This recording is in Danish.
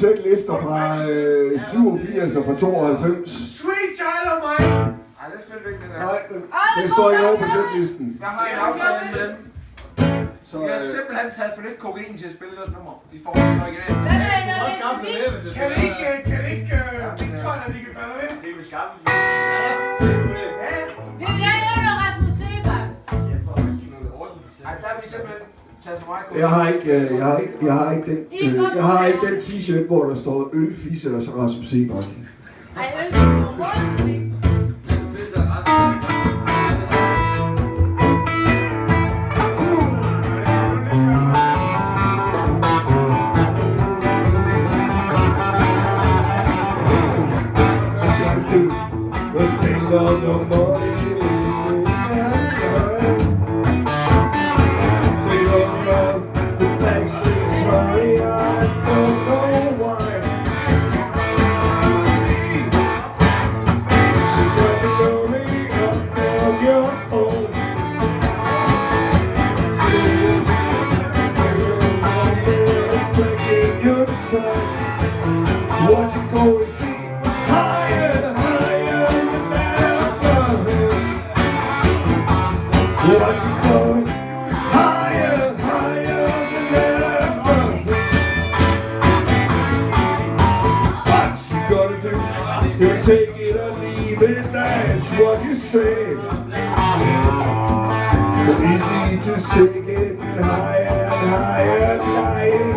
sætlister fra 87 og fra 92. Sweet Child of Mine! Ej, det spiller vi ikke det der. Nej, den står ikke over på sætlisten. Jeg har en aftale med dem. Så, Jeg har simpelthen taget for lidt kokain til at spille deres nummer. De får ikke originalt. Hvad med noget Også skaffe lidt det, hvis jeg Kan skal det ikke, det tror jeg, at vi kan gøre noget ved? Det er beskaffelse. Ja, det er det. Ja, Vi vil gerne høre noget Rasmus Sebak. Jeg tror, jeg giver noget Horsens. Ej, der er vi simpelthen taget for meget kokain. jeg har ikke den t-shirt, hvor der står øl, fisse og så Rasmus Sebak. Ej, øl til morgenmusik. Ja, du fisker resten. On the morning, take off the back streets, hurry, I don't know why. I see you're lonely up on your own. Taking your sights, what you go and see higher, higher than ever. What you going higher, higher than ever. What you gonna do? You take it or leave it, that's what you say. Easy to say getting higher and higher, lying.